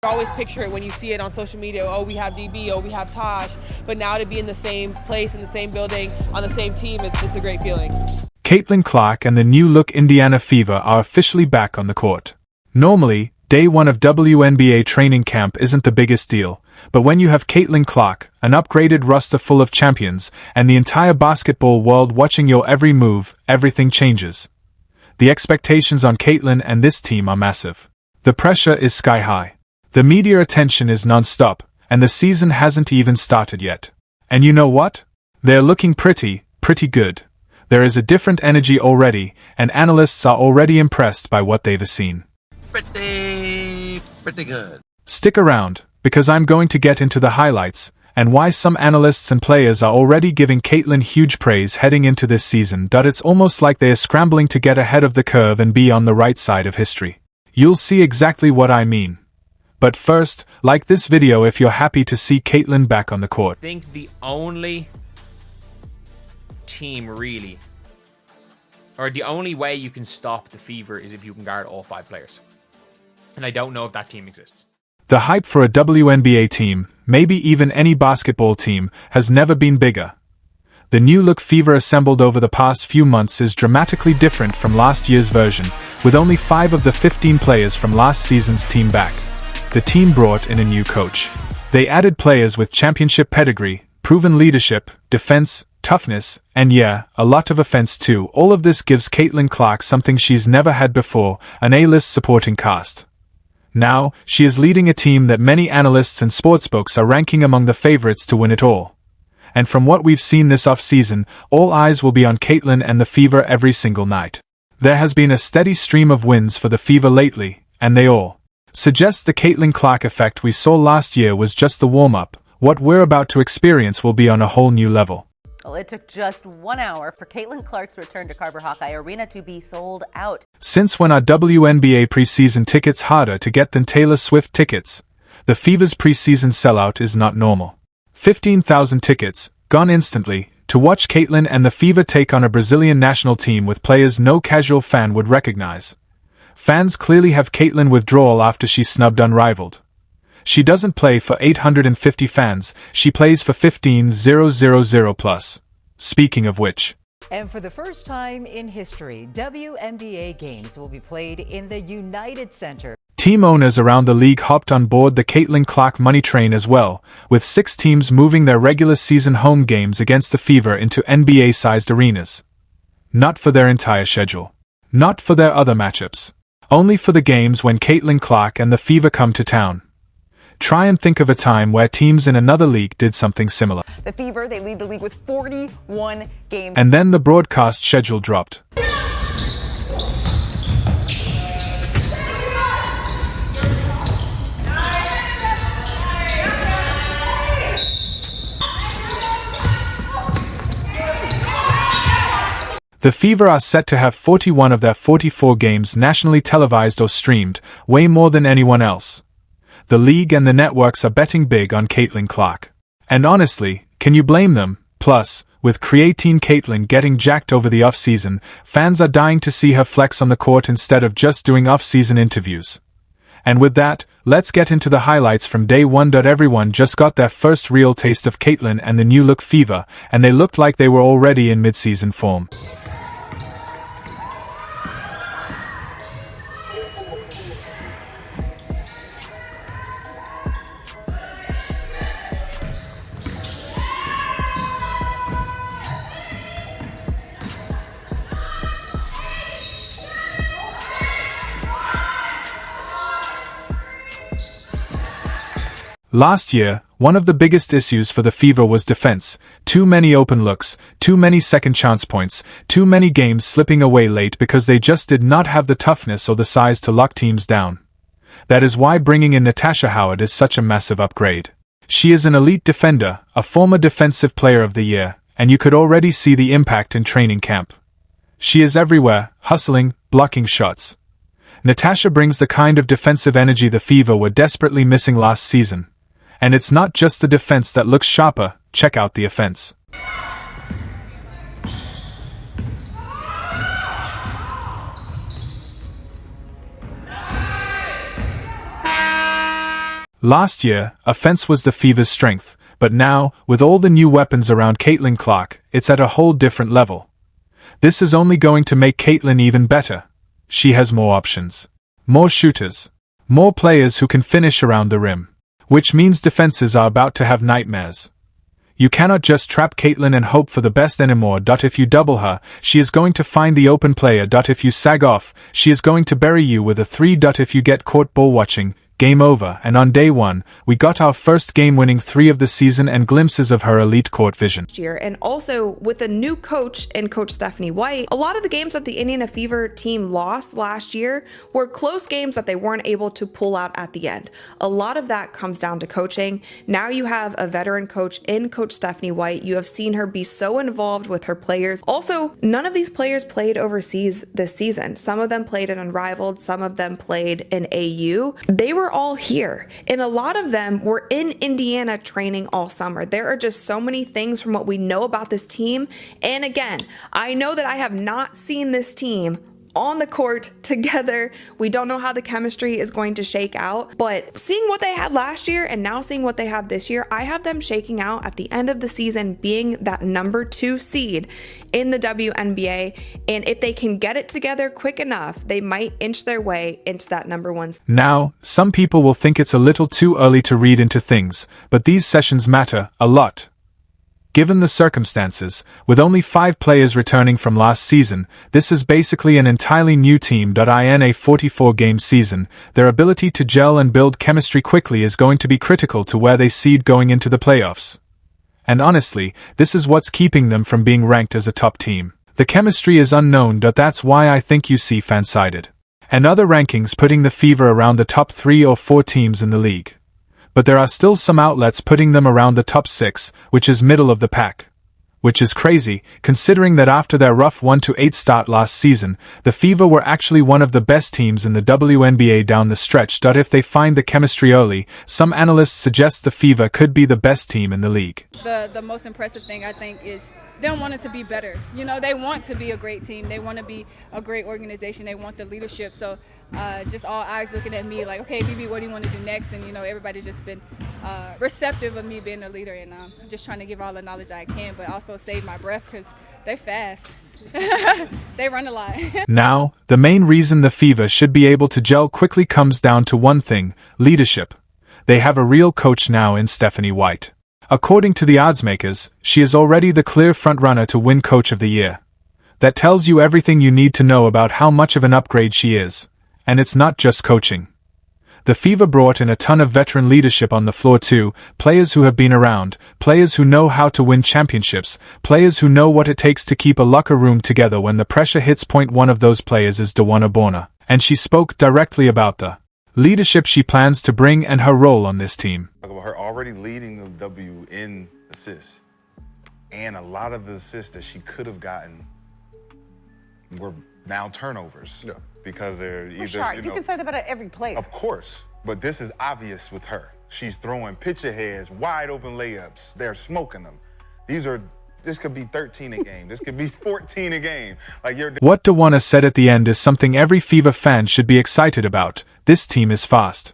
always picture it when you see it on social media. Oh, we have DB, oh, we have Tosh. But now to be in the same place, in the same building, on the same team, it's a great feeling. Caitlin Clark and the new-look Indiana Fever are officially back on the court. Normally, day one of WNBA training camp isn't the biggest deal, but when you have Caitlin Clark, an upgraded roster full of champions, and the entire basketball world watching your every move, everything changes. The expectations on Caitlin and this team are massive. The pressure is sky high. The media attention is non-stop, and the season hasn't even started yet. And you know what? They're looking pretty good. There is a different energy already, and analysts are already impressed by what they've seen. Pretty good. Stick around, because I'm going to get into the highlights, and why some analysts and players are already giving Caitlin huge praise heading into this season. It's almost like they are scrambling to get ahead of the curve and be on the right side of history. You'll see exactly what I mean. But first, like this video if you're happy to see Caitlin back on the court. I think the only team really, or the only way you can stop the Fever is if you can guard all 5 players. And I don't know if that team exists. The hype for a WNBA team, maybe even any basketball team, has never been bigger. The new-look Fever assembled over the past few months is dramatically different from last year's version, with only 5 of the 15 players from last season's team back. The team brought in a new coach. They added players with championship pedigree, proven leadership, defense, toughness, and yeah, a lot of offense too. All of this gives Caitlin Clark something she's never had before, an A-list supporting cast. Now, she is leading a team that many analysts and sportsbooks are ranking among the favorites to win it all. And from what we've seen this off-season, all eyes will be on Caitlin and the Fever every single night. There has been a steady stream of wins for the Fever lately, and they all suggest the Caitlin Clark effect we saw last year was just the warm-up. What we're about to experience will be on a whole new level. Well, it took just 1 hour for Caitlin Clark's return to Carver Hawkeye Arena to be sold out. Since when are WNBA preseason tickets harder to get than Taylor Swift tickets? The Fever's preseason sellout is not normal. 15,000 tickets, gone instantly, to watch Caitlin and the Fever take on a Brazilian national team with players no casual fan would recognize. Fans clearly have Caitlin withdrawal after she snubbed Unrivaled. She doesn't play for 850 fans, she plays for 15,000 plus. Speaking of which. And for the first time in history, WNBA games will be played in the United Center. Team owners around the league hopped on board the Caitlin Clark money train as well, with 6 teams moving their regular season home games against the Fever into NBA-sized arenas. Not for their entire schedule. Not for their other matchups. Only for the games when Caitlin Clark and the Fever come to town. Try and think of a time where teams in another league did something similar. The Fever, they lead the league with 41 games. And then the broadcast schedule dropped. The Fever are set to have 41 of their 44 games nationally televised or streamed, way more than anyone else. The league and the networks are betting big on Caitlin Clark. And honestly, can you blame them? Plus, with creatine Caitlin getting jacked over the off-season, fans are dying to see her flex on the court instead of just doing off-season interviews. And with that, let's get into the highlights from day one. Everyone just got their first real taste of Caitlin and the new-look Fever, and they looked like they were already in mid-season form. Last year, one of the biggest issues for the Fever was defense. Too many open looks, too many second chance points, too many games slipping away late because they just did not have the toughness or the size to lock teams down. That is why bringing in Natasha Howard is such a massive upgrade. She is an elite defender, a former Defensive Player of the Year, and you could already see the impact in training camp. She is everywhere, hustling, blocking shots. Natasha brings the kind of defensive energy the Fever were desperately missing last season. And it's not just the defense that looks sharper, check out the offense. Last year, offense was the Fever's strength, but now, with all the new weapons around Caitlin Clark, it's at a whole different level. This is only going to make Caitlin even better. She has more options. More shooters. More players who can finish around the rim. Which means defenses are about to have nightmares. You cannot just trap Caitlin and hope for the best anymore. If you double her, she is going to find the open player. If you sag off, she is going to bury you with a 3. If you get caught ball watching, game over. And on day 1, we got our first game-winning 3 of the season and glimpses of her elite court vision. And also with a new coach and Coach Stephanie White, a lot of the games that the Indiana Fever team lost last year were close games that they weren't able to pull out at the end. A lot of that comes down to coaching. Now you have a veteran coach in Coach Stephanie White. You have seen her be so involved with her players. Also, none of these players played overseas this season. Some of them played in Unrivaled, some of them played in AU. They were all here, and a lot of them were in Indiana training all summer. There are just so many things from what we know about this team. And again, I know that I have not seen this team on the court together. We don't know how the chemistry is going to shake out, but seeing what they had last year and now seeing what they have this year, I have them shaking out at the end of the season being that number 2 seed in the WNBA. And if they can get it together quick enough, they might inch their way into that number 1 seed. Now, some people will think it's a little too early to read into things, but these sessions matter a lot. Given the circumstances, with only 5 players returning from last season, this is basically an entirely new team. In a 44-game season, their ability to gel and build chemistry quickly is going to be critical to where they seed going into the playoffs. And honestly, this is what's keeping them from being ranked as a top team. The chemistry is unknown. That's why I think you see fan-sided and other rankings putting the Fever around the top 3 or 4 teams in the league. But there are still some outlets putting them around the top 6, which is middle of the pack. Which is crazy, considering that after their rough 1-8 start last season, the Fever were actually one of the best teams in the WNBA down the stretch. If they find the chemistry early, some analysts suggest the Fever could be the best team in the league. The most impressive thing, I think, is them wanting to be better. You know, they want to be a great team. They want to be a great organization. They want the leadership. So just all eyes looking at me like, okay, BB, what do you want to do next? And, you know, everybody's just been receptive of me being a leader, and just trying to give all the knowledge I can, but also save my breath because they're fast. They run a lot. Now, the main reason the Fever should be able to gel quickly comes down to one thing: leadership. They have a real coach now in Stephanie White. According to the oddsmakers, she is already the clear frontrunner to win Coach of the Year. That tells you everything you need to know about how much of an upgrade she is. And it's not just coaching. The Fever brought in a ton of veteran leadership on the floor too, players who have been around, players who know how to win championships, players who know what it takes to keep a locker room together when the pressure hits. One of those players is Dawana Borna, and she spoke directly about the leadership she plans to bring and her role on this team. Talk about her already leading the W in assists, and a lot of the assists that she could have gotten were now turnovers. Yeah. Because they're either, sure. You can say that about every player. Of course, but this is obvious with her. She's throwing pitch aheads, wide open layups. They're smoking them. This could be 13 a game. This could be 14 a game. What Dawana said at the end is something every Fever fan should be excited about. This team is fast.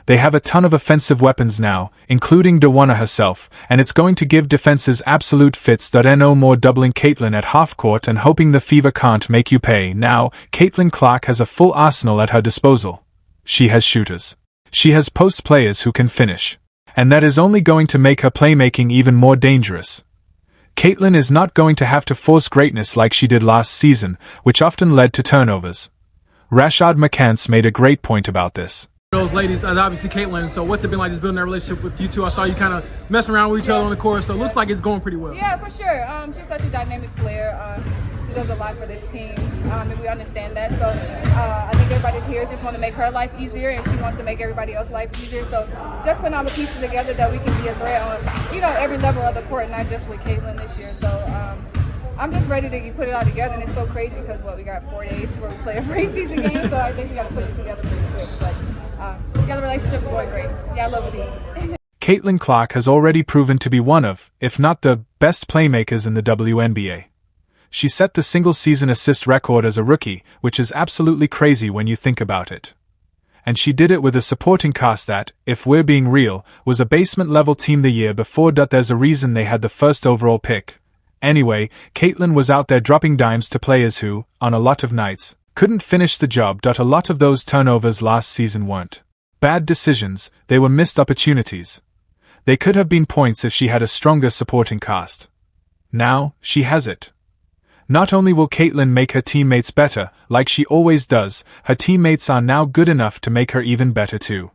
They have a ton of offensive weapons now, including Dawana herself, and it's going to give defenses absolute fits. No more doubling Caitlin at half court and hoping the Fever can't make you pay. Now, Caitlin Clark has a full arsenal at her disposal. She has shooters. She has post players who can finish. And that is only going to make her playmaking even more dangerous. Caitlin is not going to have to force greatness like she did last season, which often led to turnovers. Rashad McCants made a great point about this. Those ladies, obviously Caitlin, so what's it been like just building that relationship with you two? I saw you kind of messing around with each other on the court, so it looks like it's going pretty well. Yeah, for sure. She's such a dynamic player. She does a lot for this team, and we understand that. So I think everybody's here just want to make her life easier, and she wants to make everybody else's life easier. So just putting all the pieces together that we can be a threat on, every level of the court, not just with Caitlin this year. So I'm just ready to put it all together, and it's so crazy because we got 4 days where we play a preseason game, so I think we got to put it together pretty quick. But the relationship's going great. Yeah, I love seeing. Caitlin Clark has already proven to be one of, if not the, best playmakers in the WNBA. She set the single-season assist record as a rookie, which is absolutely crazy when you think about it. and she did it with a supporting cast that, if we're being real, was a basement-level team the year before. There's a reason they had the first overall pick. Anyway, Caitlyn was out there dropping dimes to players who, on a lot of nights, couldn't finish the job. A lot of those turnovers last season weren't bad decisions, they were missed opportunities. They could have been points if she had a stronger supporting cast. Now, she has it. Not only will Caitlyn make her teammates better, like she always does, her teammates are now good enough to make her even better too.